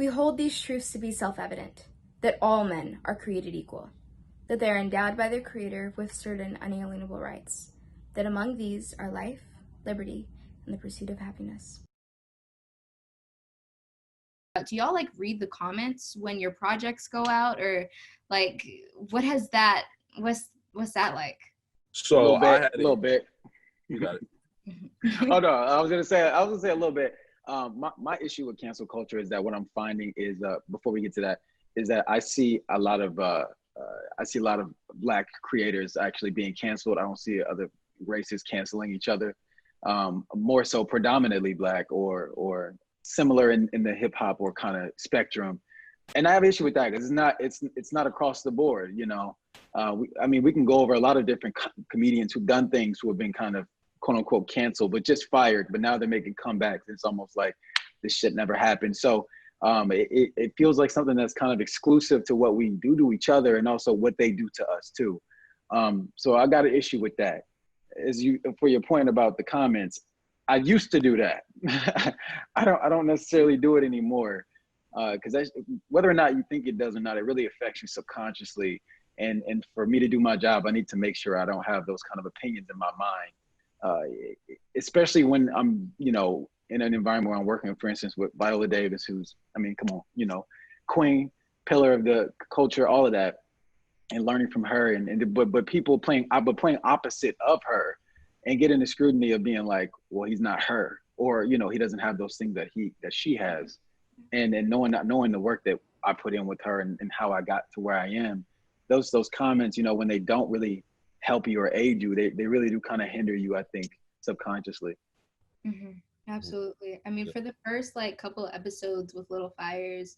We hold these truths to be self-evident, that all men are created equal, that they are endowed by their Creator with certain unalienable rights, that among these are life, liberty, and the pursuit of happiness. Do y'all like read the comments when your projects go out, or like what's that like? A So little I bit, had a little it. bit. You got it. Oh no, I was gonna say a little bit. My issue with cancel culture is that what I'm finding is before we get to that is that I see a lot of Black creators actually being canceled. I don't see other races canceling each other. More so predominantly Black or similar in the hip hop or kind of spectrum. And I have an issue with that because it's not across the board, you know. I mean, we can go over a lot of different comedians who've done things who have been kind of quote unquote canceled, but just fired. But now they're making comebacks. It's almost like this shit never happened. So it feels like something that's kind of exclusive to what we do to each other and also what they do to us too. So I got an issue with that. For your point about the comments, I used to do that. I don't necessarily do it anymore because whether or not you think it does or not, it really affects you subconsciously. And for me to do my job, I need to make sure I don't have those kind of opinions in my mind, especially when I'm, you know, in an environment where I'm working, for instance, with Viola Davis, who's, I mean, come on, you know, queen, pillar of the culture, all of that, and learning from her, but people playing opposite of her, and getting the scrutiny of being like, well, he's not her, or you know, he doesn't have those things that she has, and not knowing the work that I put in with her and how I got to where I am, those comments, you know, when they don't really help you or aid you, they really do kind of hinder you, I think, subconsciously. Mm-hmm. Absolutely. I mean, for the first like couple of episodes with Little Fires,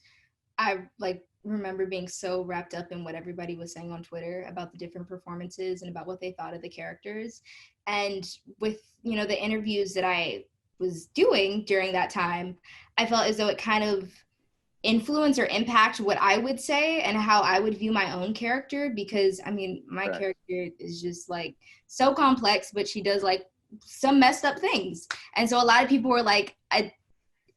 I like remember being so wrapped up in what everybody was saying on Twitter about the different performances and about what they thought of the characters. And with, you know, the interviews that I was doing during that time, I felt as though it kind of influence or impact what I would say and how I would view my own character, because I mean my Right. character is just like so complex, but she does like some messed up things. And so a lot of people were like,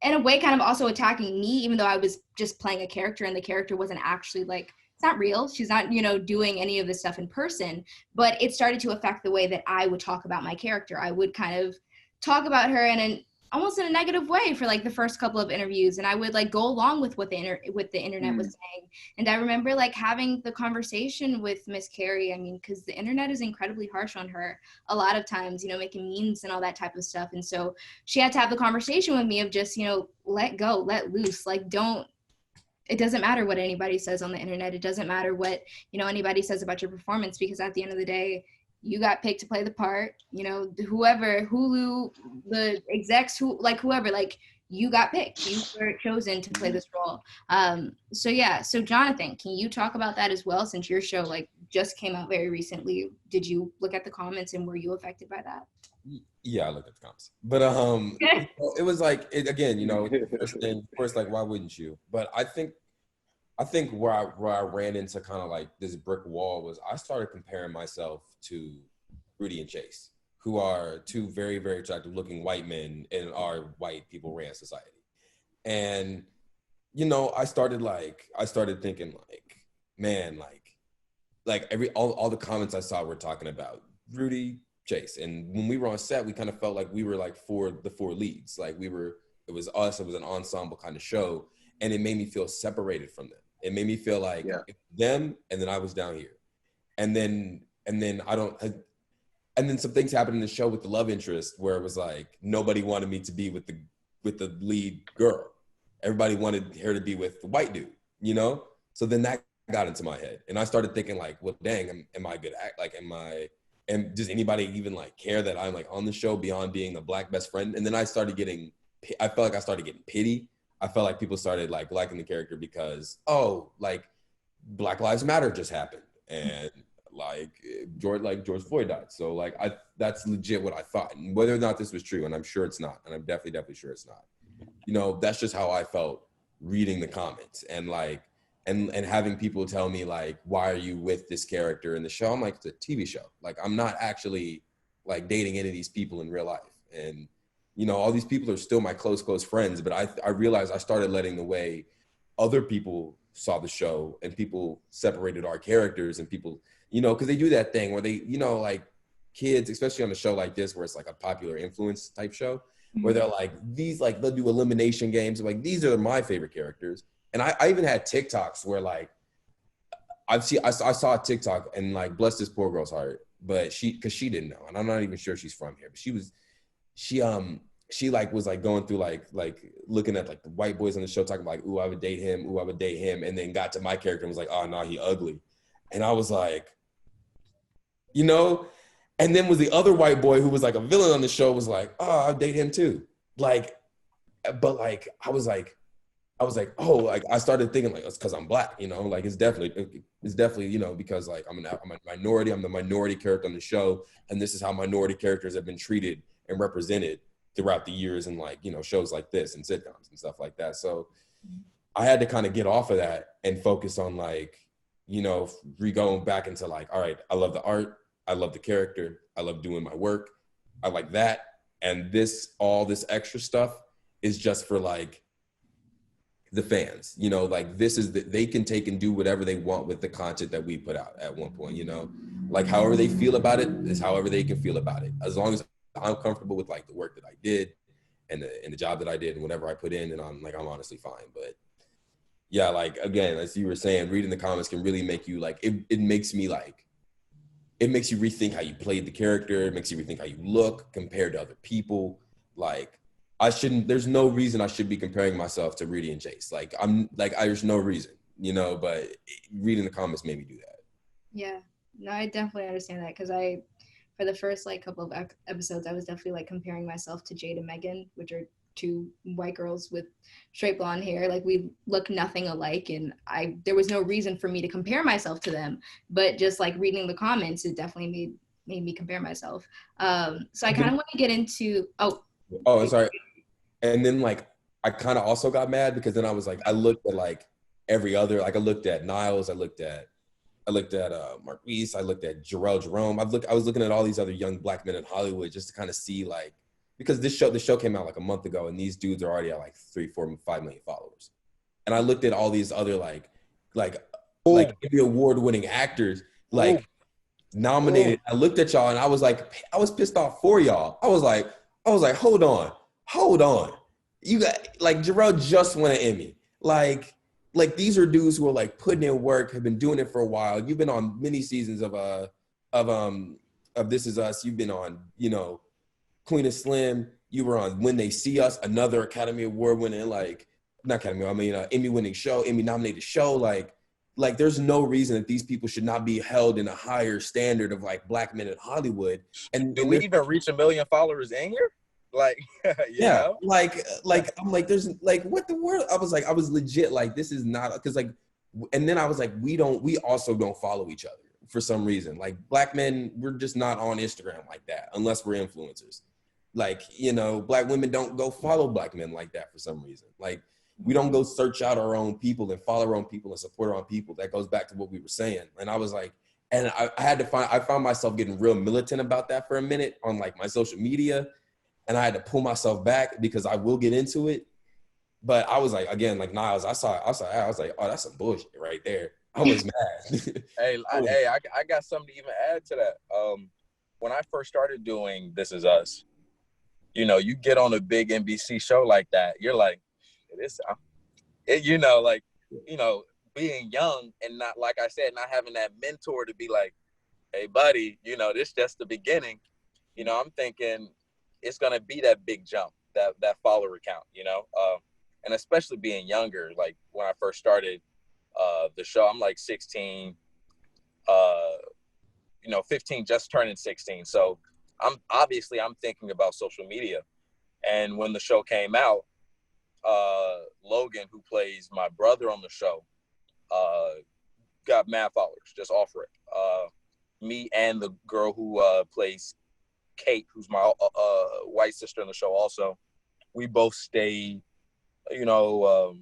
in a way, kind of also attacking me, even though I was just playing a character and the character wasn't actually like, it's not real. She's not, you know, doing any of this stuff in person. But it started to affect the way that I would talk about my character. I would kind of talk about her in an almost in a negative way for like the first couple of interviews, and I would like go along with what the internet was saying. And I remember like having the conversation with Miss Carrie. I mean, because the internet is incredibly harsh on her a lot of times, you know, making memes and all that type of stuff. And so she had to have the conversation with me of just, you know, let go, let loose, like don't, it doesn't matter what anybody says on the internet. It doesn't matter what, you know, anybody says about your performance, because at the end of the day, you got picked to play the part, you know, whoever, Hulu, the execs, whoever, like you got picked, you were chosen to play this role. So yeah, so Jonathan, can you talk about that as well, since your show like just came out very recently? Did you look at the comments and were you affected by that? Yeah, I looked at the comments, but it was like again, you know, first thing, first, like, why wouldn't you? But I think where I ran into kind of like this brick wall was I started comparing myself to Rudy and Chase, who are two very, very attractive looking white men in our white people ran society. And, you know, I started thinking like, man, like all the comments I saw were talking about Rudy, Chase. And when we were on set, we kind of felt like we were like the four leads. Like it was us, it was an ensemble kind of show. And it made me feel separated from them. It made me feel like them, and then I was down here. And then and then some things happened in the show with the love interest where it was like nobody wanted me to be with the lead girl. Everybody wanted her to be with the white dude, you know? So then that got into my head. And I started thinking like, well, dang, am I good at, like, and does anybody even like care that I'm like on the show beyond being the Black best friend? And then I felt like I started getting pity. I felt like people started like liking the character because, oh, like Black Lives Matter just happened. And like George Floyd died. So like that's legit what I thought. And whether or not this was true, and I'm sure it's not, and I'm definitely sure it's not. You know, that's just how I felt reading the comments and like and having people tell me like, why are you with this character in the show? I'm like, it's a TV show. Like I'm not actually like dating any of these people in real life. And you know, all these people are still my close friends, but I realized I started letting the way other people saw the show and people separated our characters and people, you know, because they do that thing where they, you know, like kids, especially on a show like this where it's like a popular influence type show, where they're like, these, like, they'll do elimination games, like, these are my favorite characters. And I even had TikToks where, like, I saw a TikTok and, like, bless this poor girl's heart, but because she didn't know, and I'm not even sure she's from here, but she like was like going through like looking at like the white boys on the show talking like, ooh, I would date him, ooh, I would date him, and then got to my character and was like, oh no, he ugly. And I was like, you know, and then was the other white boy who was like a villain on the show was like, oh, I'll date him too. Like, but like I was like, oh, like I started thinking like it's because I'm black, you know, like it's definitely, you know, because like I'm a minority, I'm the minority character on the show, and this is how minority characters have been treated and represented throughout the years and, like, you know, shows like this and sitcoms and stuff like that. So I had to kind of get off of that and focus on, like, you know, going back into like, all right, I love the art, I love the character, I love doing my work, I like that, and all this extra stuff is just for like the fans, you know, like this is they can take and do whatever they want with the content that we put out at one point, you know, like however they feel about it is however they can feel about it, as long as I'm comfortable with like the work that I did and the job that I did and whatever I put in, and I'm honestly fine. But yeah, like again, as you were saying, reading the comments can really make you like it makes me like it makes you rethink how you played the character, it makes you rethink how you look compared to other people. Like there's no reason I should be comparing myself to Rudy and Chase. Like there's no reason, you know, but reading the comments made me do that. Yeah, no, I definitely understand that because for the first like couple of episodes, I was definitely like comparing myself to Jade and Megan, which are two white girls with straight blonde hair. Like we look nothing alike, and there was no reason for me to compare myself to them. But just like reading the comments, it definitely made me compare myself. So I kind of want to get into Sorry. And then like I kind of also got mad because then I was like I looked at like every other, like I looked at Niles, I looked at Marquise, I looked at Jarrell Jerome. I was looking at all these other young black men in Hollywood just to kind of see like, because the show came out like a month ago and these dudes are already at like 3, 4, 5 million followers. And I looked at all these other like Emmy award winning actors like nominated. I looked at y'all and I was like, I was pissed off for y'all. I was like, hold on. You got like Jarrell just won an Emmy. Like these are dudes who are like putting in work, have been doing it for a while. You've been on many seasons of This Is Us. You've been on, you know, Queen of Slim. You were on When They See Us, another Academy Award winning, like not Academy, I mean Emmy winning show, Emmy nominated show. Like there's no reason that these people should not be held in a higher standard of like black men in Hollywood. And do we even reach 1 million followers in here? Like, you know? like I'm like, there's like, what the world? I was legit like, this is not, because like, and then I was like, we also don't follow each other for some reason. Like black men, we're just not on Instagram like that unless we're influencers. Like, you know, black women don't go follow black men like that for some reason. Like we don't go search out our own people and follow our own people and support our own people. That goes back to what we were saying. And I was like, and I found myself getting real militant about that for a minute on like my social media. And I had to pull myself back because I will get into it. But I was like, again, like Niles, I was like, oh, that's some bullshit right there. I was mad. I got something to even add to that. When I first started doing This Is Us, you know, you get on a big NBC show like that, you're like, you know, like, you know, being young and not, like I said, not having that mentor to be like, hey, buddy, you know, this just the beginning. You know, I'm thinking, it's going to be that big jump, that follower count, you know, and especially being younger. Like when I first started the show, I'm like 16, you know, 15, just turning 16. So I'm thinking about social media. And when the show came out, Logan, who plays my brother on the show, got mad followers just off rip. Me and the girl who plays Kate, who's my white sister in the show also, we both stayed, you know,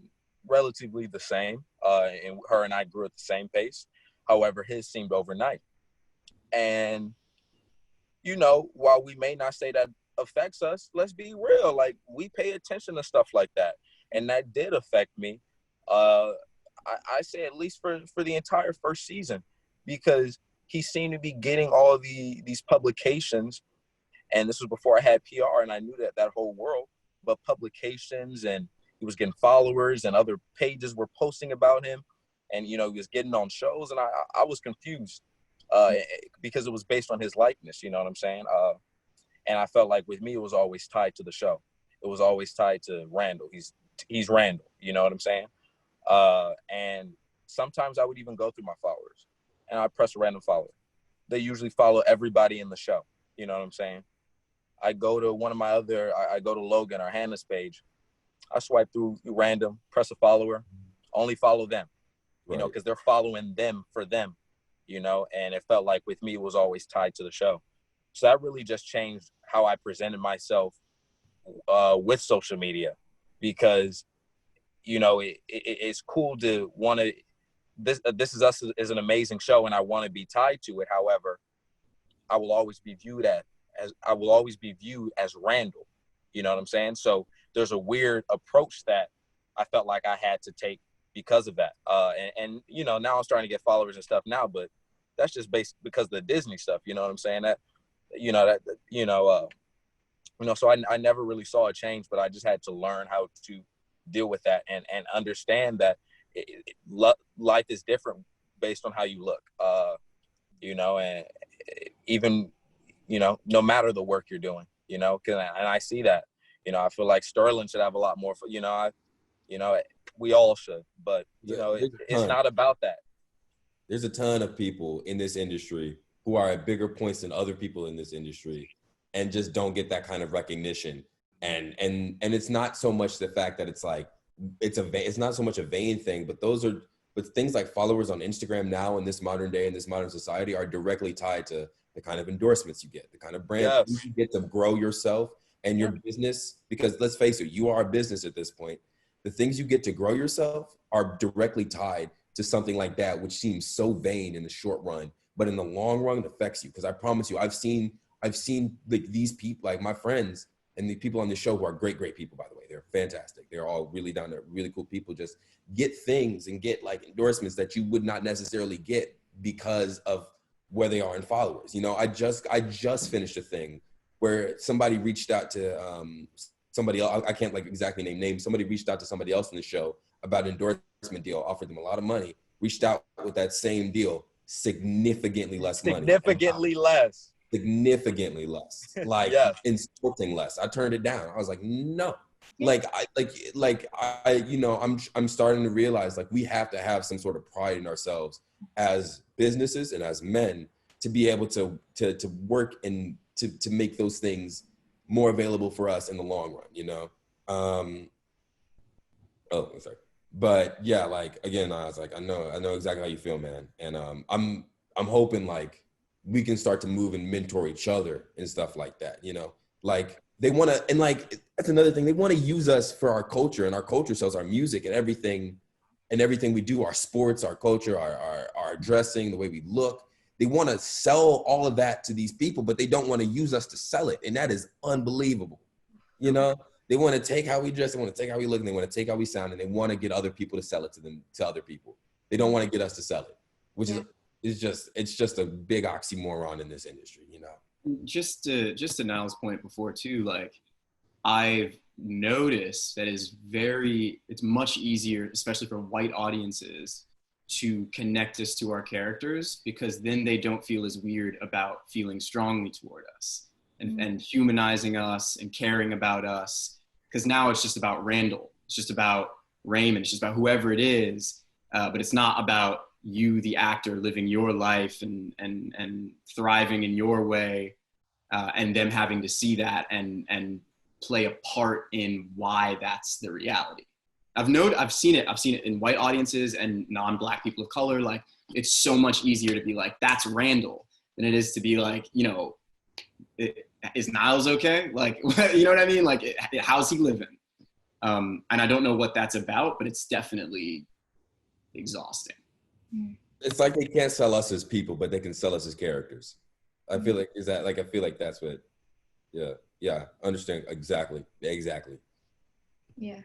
relatively the same. And her and I grew at the same pace. However, his seemed overnight. And, you know, while we may not say that affects us, let's be real. Like, we pay attention to stuff like that. And that did affect me. I say at least for the entire first season, because he seemed to be getting all these publications, and this was before I had PR and I knew that whole world, but publications, and he was getting followers and other pages were posting about him, and he was getting on shows, and I was confused because it was based on his likeness, you know what I'm saying? And I felt like with me it was always tied to the show. It was always tied to Randall. He's Randall, you know what I'm saying? And sometimes I would even go through my followers and I press a random follow. They usually follow everybody in the show. You know what I'm saying? I go to I go to Logan or Hannah's page. I swipe through random, press a follower, only follow them, Right. because they're following them for them, and it felt like with me, it was always tied to the show. So that really just changed how I presented myself with social media, because it's cool to want to. This Is Us is an amazing show, and I want to be tied to it. However, I will always be viewed as Randall. You know what I'm saying? So there's a weird approach that I felt like I had to take because of that. And now I'm starting to get followers and stuff now, but that's just based because of the Disney stuff. You know what I'm saying? So I never really saw a change, but I just had to learn how to deal with that and understand that life is different based on how you look, and even, no matter the work you're doing, and I see that, I feel like Sterling should have a lot more, we all should, but, it's not about that. There's a ton of people in this industry who are at bigger points than other people in this industry and just don't get that kind of recognition. And it's not so much the fact that it's like, it's not so much a vain thing, but things like followers on Instagram now in this modern day, in this modern society, are directly tied to the kind of endorsements you get, the kind of brand you get to grow yourself and your business. Because let's face it, you are a business at this point. The things you get to grow yourself are directly tied to something like that, which seems so vain in the short run, but in the long run, it affects you. Because I promise you, I've seen like these people, like my friends and the people on the show who are great people, by the way. They're fantastic. They're all really down there, really cool people. Just get things and get like endorsements that you would not necessarily get because of where they are in followers. I just finished a thing where somebody reached out to somebody else. I can't like exactly name names. Somebody reached out to somebody else in the show about an endorsement deal, offered them a lot of money, reached out with that same deal, significantly less money. Significantly less, like insulting less. I turned it down. I was like, no. I'm starting to realize like we have to have some sort of pride in ourselves as businesses and as men to be able to work and to make those things more available for us in the long run, sorry. But yeah, like again, I was like, I know exactly how you feel, man. And I'm hoping like we can start to move and mentor each other and stuff like that, like they want to, and like, that's another thing. They want to use us for our culture, and our culture sells our music and everything we do, our sports, our culture, our dressing, the way we look. They want to sell all of that to these people, but they don't want to use us to sell it. And that is unbelievable. They want to take how we dress, they want to take how we look, and they want to take how we sound, and they want to get other people to sell it to other people. They don't want to get us to sell it, which is just a big oxymoron in this industry, Just to Niall's point before too, like I've noticed that it's much easier, especially for white audiences, to connect us to our characters, because then they don't feel as weird about feeling strongly toward us and humanizing us and caring about us. Because now it's just about Randall, it's just about Raymond, it's just about whoever it is, but it's not about you, the actor, living your life and thriving in your way, and them having to see that and play a part in why that's the reality. I've seen it in white audiences and non-Black people of color. Like, it's so much easier to be like, that's Randall, than it is to be like, is Niles okay? Like, you know what I mean? Like, how's he living? And I don't know what that's about, but it's definitely exhausting. It's like they can't sell us as people, but they can sell us as characters. I feel like, I feel like that's what, yeah, understand, exactly. Yeah,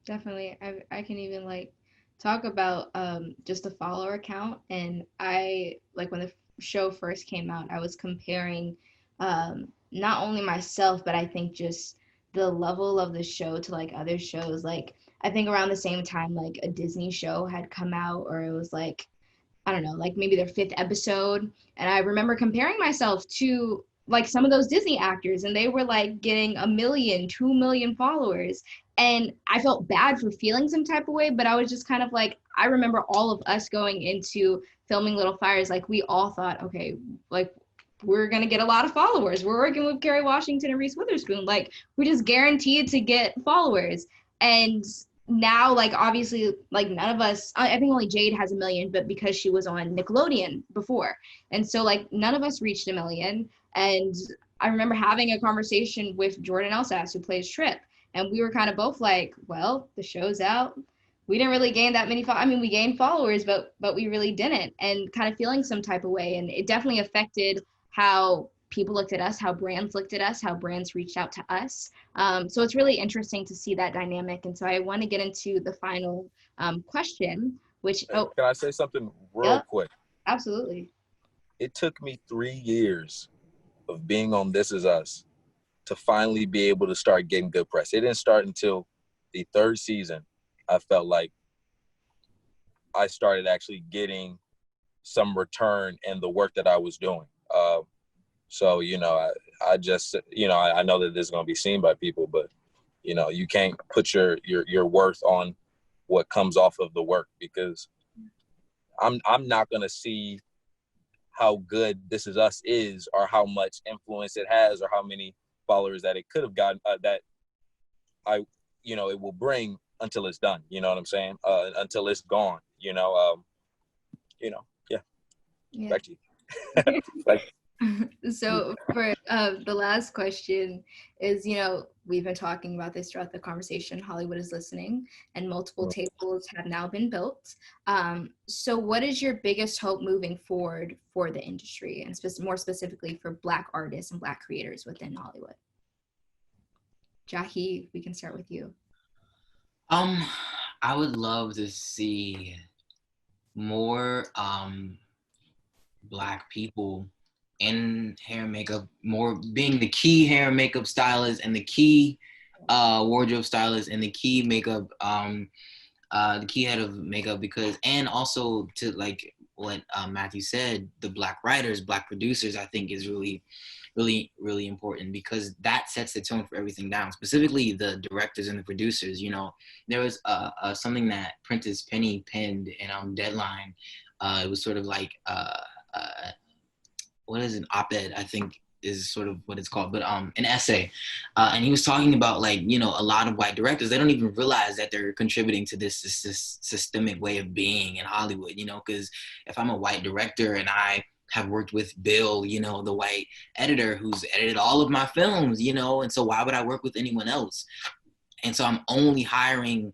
definitely. I can even like talk about just the follower count. And I like when the show first came out, I was comparing not only myself, but I think just the level of the show to like other shows. Like I think around the same time, like a Disney show had come out, or it was like I don't know, like maybe their fifth episode. And I remember comparing myself to like some of those Disney actors, and they were like getting 1 million, 2 million followers. And I felt bad for feeling some type of way, but I was just kind of like, I remember all of us going into filming Little Fires, like we all thought, okay, like we're gonna get a lot of followers. We're working with Kerry Washington and Reese Witherspoon. Like we're just guaranteed to get followers. And now like obviously like none of us I think only Jade has 1 million, but because she was on Nickelodeon before, and so like none of us reached 1 million. And I remember having a conversation with Jordan Elsass, who plays Trip, and we were kind of both like, well, the show's out, we didn't really gain that many I mean we gained followers, but we really didn't, and kind of feeling some type of way. And it definitely affected how people looked at us, how brands looked at us, how brands reached out to us. So it's really interesting to see that dynamic. And so I want to get into the final question, which, oh, Can I say something real yep, quick? absolutely. It took me 3 years of being on This Is Us to finally be able to start getting good press. It didn't start until the third season. I felt like I started actually getting some return in the work that I was doing. So, I just, I know that this is going to be seen by people, but, you can't put your worth on what comes off of the work, because I'm not going to see how good This Is Us is, or how much influence it has, or how many followers that it could have gotten, that it will bring, until it's done. You know what I'm saying? Until it's gone, yeah. Yeah. Back to you. Like, So for the last question is, we've been talking about this throughout the conversation. Hollywood is listening, and multiple tables have now been built. So what is your biggest hope moving forward for the industry, and more specifically for Black artists and Black creators within Hollywood? Jackie, we can start with you. I would love to see more Black people in hair and makeup, more being the key hair and makeup stylist, and the key wardrobe stylist, and the key makeup, the key head of makeup, because, and also to like what Matthew said, the Black writers, Black producers, I think is really, really, really important, because that sets the tone for everything down, specifically the directors and the producers. There was something that Prentice Penny penned in Deadline. It was sort of like, what is an op-ed, I think is sort of what it's called, but an essay. And he was talking about, like, a lot of white directors, they don't even realize that they're contributing to this systemic way of being in Hollywood, because if I'm a white director and I have worked with Bill, the white editor who's edited all of my films, and so why would I work with anyone else? And so I'm only hiring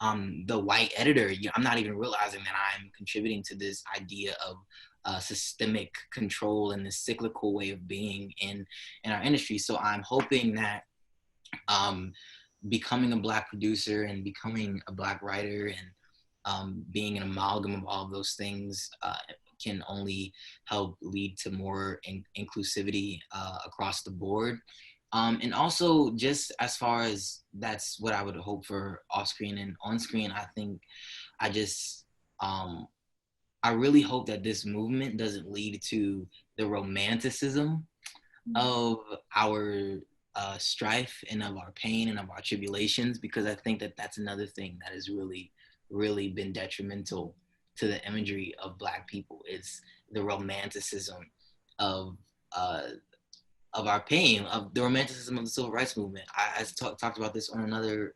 the white editor. I'm not even realizing that I'm contributing to this idea of systemic control and this cyclical way of being in our industry. So I'm hoping that becoming a Black producer and becoming a Black writer and being an amalgam of all of those things can only help lead to more inclusivity across the board. And also, just as far as that's what I would hope for off screen and on screen, I think I just, I really hope that this movement doesn't lead to the romanticism of our strife and of our pain and of our tribulations, because I think that that's another thing that has really, really been detrimental to the imagery of Black people. It's the romanticism of our pain, of the romanticism of the civil rights movement. I talked about this on another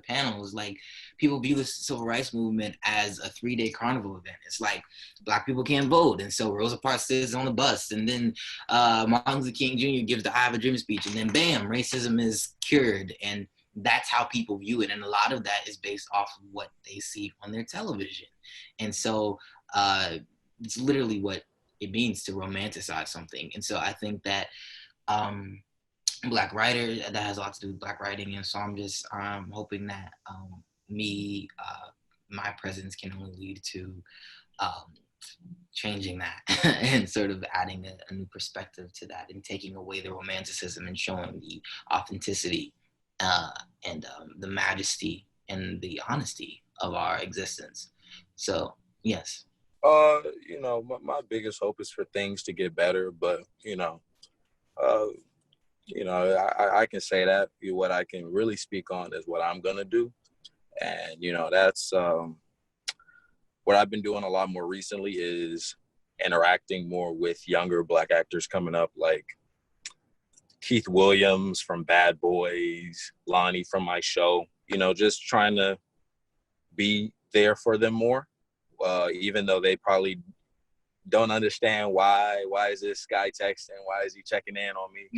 panel. Is like, people view the civil rights movement as a 3-day carnival event. It's like Black people can't vote, and so Rosa Parks sits on the bus, and then Martin Luther King Jr. gives the "I Have a Dream" speech, and then bam, racism is cured. And that's how people view it, and a lot of that is based off of what they see on their television. And so it's literally what it means to romanticize something. And so I think that Black writer, that has a lot to do with Black writing. And so I'm just hoping that me my presence can only lead to um, changing that and sort of adding a new perspective to that and taking away the romanticism and showing the authenticity uh, and the majesty and the honesty of our existence. So, yes. You know, my biggest hope is for things to get better, but uh, I can say that. What I can really speak on is what I'm gonna do, and that's what I've been doing a lot more recently is interacting more with younger Black actors coming up, like Keith Williams from Bad Boys, Lonnie from my show. Just trying to be there for them more, even though they probably don't understand why is this guy texting, why is he checking in on me.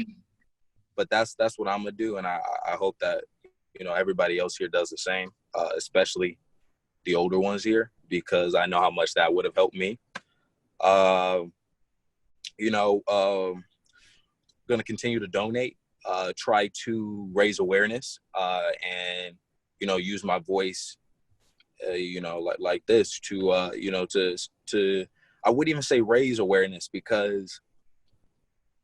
But that's what I'm gonna do, and I hope that everybody else here does the same, especially the older ones here, because I know how much that would have helped me. uh, you know Gonna continue to donate, try to raise awareness, and use my voice, like this to to I wouldn't even say raise awareness, because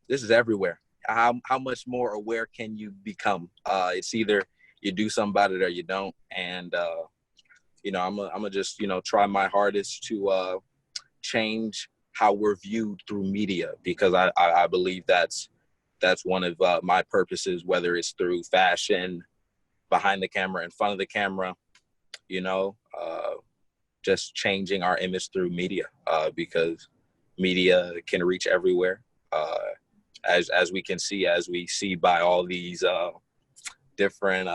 this is everywhere. How much more aware can you become? It's either you do something about it or you don't. And I'm gonna just try my hardest to change how we're viewed through media, because I believe that's one of my purposes, whether it's through fashion, behind the camera, in front of the camera, you know, uh, just changing our image through media, because media can reach everywhere. As we see by all these different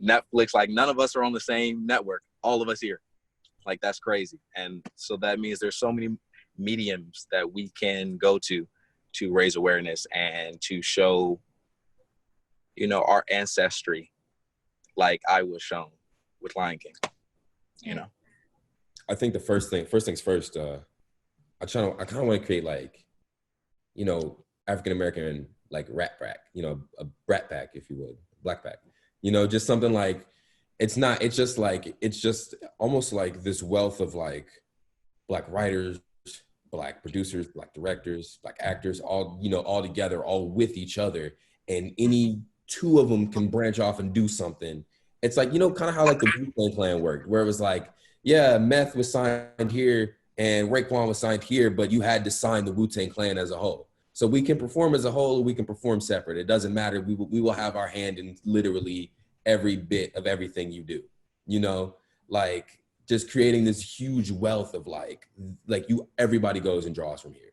Netflix, like none of us are on the same network, all of us here. Like, that's crazy. And so that means there's so many mediums that we can go to raise awareness and to show, our ancestry, like I was shown with Lion King, I think first things first, I kind of want to create, like, African American, like, rat pack, a brat pack, if you would, black pack, just something like, it's just almost like this wealth of, like, Black writers, Black producers, Black directors, Black actors, all together, all with each other, and any two of them can branch off and do something. It's like, kind of how, like, the Wu-Tang Clan worked, where it was like, yeah, Meth was signed here and Raekwon was signed here, but you had to sign the Wu-Tang Clan as a whole. So we can perform as a whole, or we can perform separate. It doesn't matter. We will have our hand in literally every bit of everything you do, like, just creating this huge wealth of, like everybody goes and draws from here,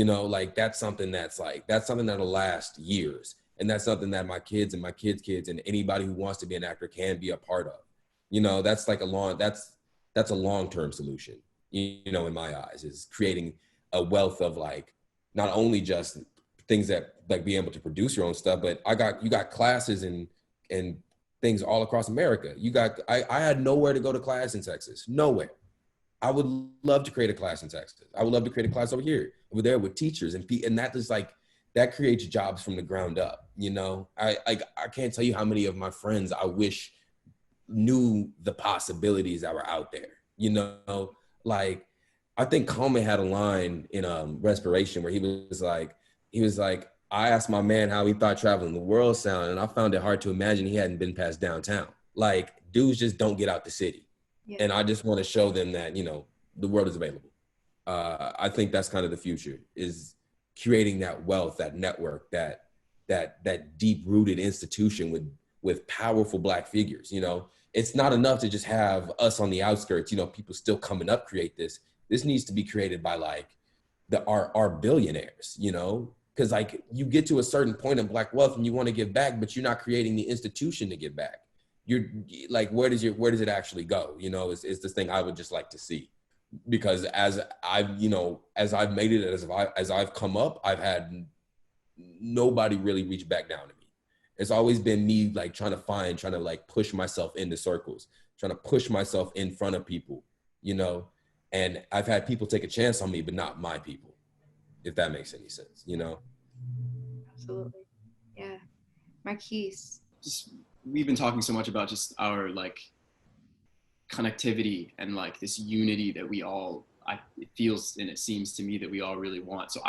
like, that's something that'll last years. And that's something that my kids and my kids' kids and anybody who wants to be an actor can be a part of. That's like that's a long-term solution, in my eyes, is creating a wealth of, like, not only just things that, like, being able to produce your own stuff, but you got classes and things all across America. I had nowhere to go to class in Texas, nowhere. I would love to create a class in Texas. I would love to create a class over there with teachers, and that is, like, that creates jobs from the ground up. I can't tell you how many of my friends I wish knew the possibilities that were out there. Like, I think Coleman had a line in Respiration where he was like, I asked my man how he thought traveling the world sounded, and I found it hard to imagine he hadn't been past downtown. Like, dudes just don't get out the city. Yeah. And I just want to show them that, the world is available. I think that's kind of the future, is creating that wealth, that network, that deep-rooted institution with powerful Black figures. It's not enough to just have us on the outskirts, people still coming up create this. This needs to be created by, like, our billionaires, because, like, you get to a certain point of Black wealth and you want to give back, but you're not creating the institution to give back. You're like, where does it actually go? Is this thing I would just like to see, because as I've made it, as I've come up, I've had nobody really reach back down to me. It's always been me, like, trying to like push myself into circles, trying to push myself in front of people, and I've had people take a chance on me, but not my people, if that makes any sense, Absolutely. Yeah. Marquise. We've been talking so much about just our, like, connectivity and like this unity that we all, it feels and it seems to me that we all really want. So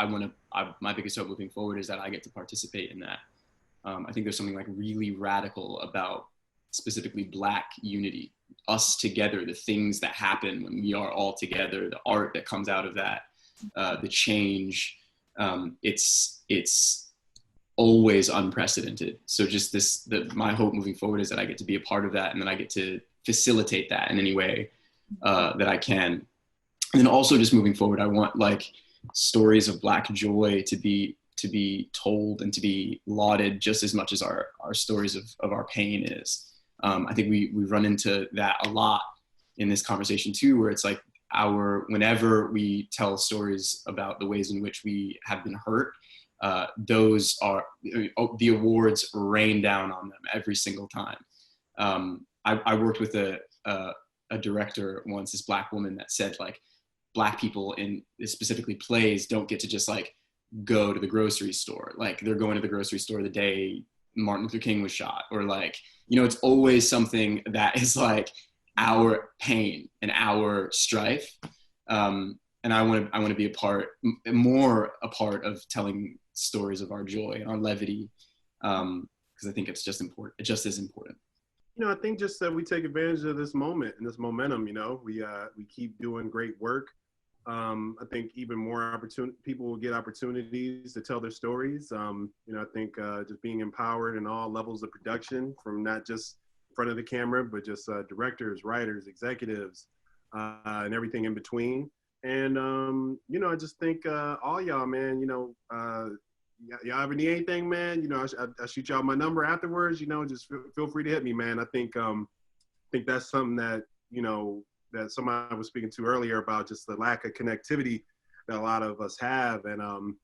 my biggest hope moving forward is that I get to participate in that. I think there's something like really radical about specifically Black unity, us together, the things that happen when we are all together, the art that comes out of that, the change. It's always unprecedented. So just my hope moving forward is that I get to be a part of that, and then I get to facilitate that in any way that I can. And then also just moving forward, I want like stories of Black joy to be told and to be lauded just as much as our stories of our pain is. I think we run into that a lot in this conversation too, where it's like whenever we tell stories about the ways in which we have been hurt, those are the awards rain down on them every single time. I worked with a director once, this Black woman, that said like Black people in specifically plays don't get to just like go to the grocery store. Like they're going to the grocery store the day Martin Luther King was shot, or like, you know, it's always something that is like our pain and our strife. And I want to be more a part of telling stories of our joy and our levity, because I think it's just important. It just is important. You know, I think just that we take advantage of this moment and this momentum. You know, we keep doing great work. I think even more people will get opportunities to tell their stories. You know, I think just being empowered in all levels of production, from not just in front of the camera, but just directors, writers, executives, and everything in between. And, you know, I just think all y'all, man, you know, y'all ever need anything, man, you know, I'll shoot y'all my number afterwards, you know, just feel free to hit me, man. I think that's something that, you know, that somebody was speaking to earlier about just the lack of connectivity that a lot of us have. And,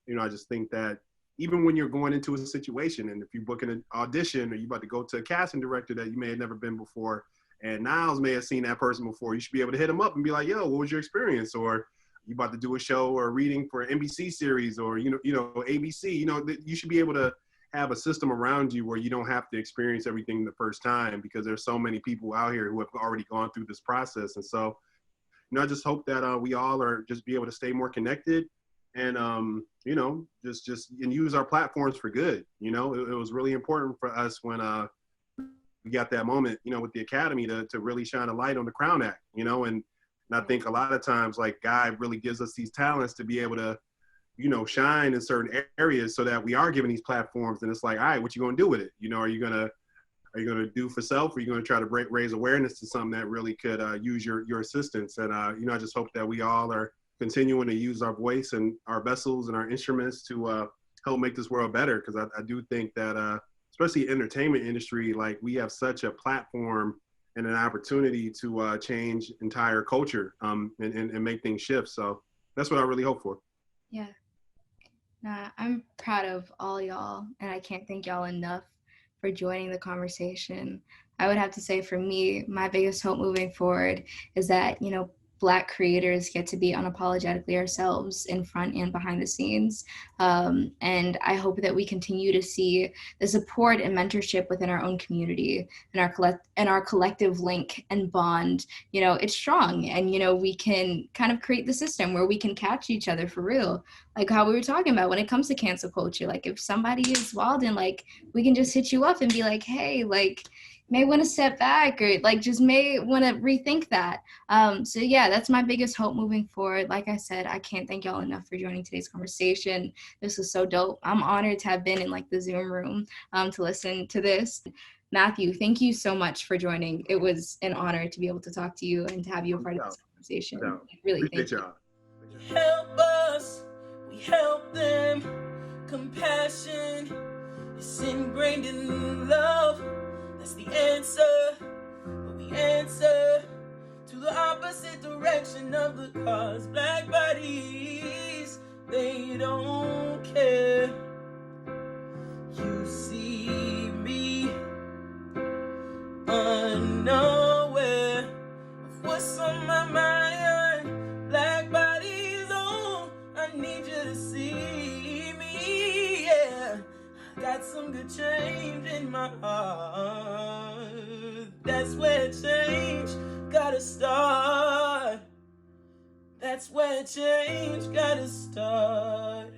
you know, I just think that even when you're going into a situation, and if you're booking an audition or you're about to go to a casting director that you may have never been before, and Niles may have seen that person before, you should be able to hit them up and be like, yo, what was your experience? Or you about to do a show or a reading for an NBC series, or, you know, ABC, you know, you should be able to have a system around you where you don't have to experience everything the first time, because there's so many people out here who have already gone through this process. And so, you know, I just hope that we all are just be able to stay more connected and, you know, just and use our platforms for good. You know, it was really important for us when we got that moment, you know, with the Academy to really shine a light on the Crown Act, you know, and I think a lot of times, like, God really gives us these talents to be able to, you know, shine in certain areas so that we are given these platforms. And it's like, all right, what you gonna do with it? You know, are you gonna do for self? Or are you gonna try to raise awareness to something that really could use your assistance? And, you know, I just hope that we all are continuing to use our voice and our vessels and our instruments to help make this world better. Because I do think that, especially entertainment industry, like, we have such a platform and an opportunity to change entire culture and make things shift. So that's what I really hope for. Yeah. Nah, I'm proud of all y'all, and I can't thank y'all enough for joining the conversation. I would have to say, for me, my biggest hope moving forward is that, you know, Black creators get to be unapologetically ourselves in front and behind the scenes. And I hope that we continue to see the support and mentorship within our own community and our collective link and bond. You know, it's strong, and, you know, we can kind of create the system where we can catch each other for real. Like how we were talking about when it comes to cancel culture, like if somebody is wild, and like, we can just hit you up and be like, hey, like, may want to step back, or like just may want to rethink that. So yeah, that's my biggest hope moving forward. Like I said, I can't thank y'all enough for joining today's conversation. This was so dope. I'm honored to have been in like the Zoom room to listen to this. Matthew, thank you so much for joining. It was an honor to be able to talk to you and to have you a part of this conversation. Really, thank you. Help us, we help them. Compassion is ingrained in love. That's the answer, but we answer to the opposite direction of the cause. Black bodies, they don't care. You see me unaware of what's on my mind. Black bodies, oh, I need you to see me, yeah. Got some good change in my heart. That's where change gotta gotta start. That's where change gotta start.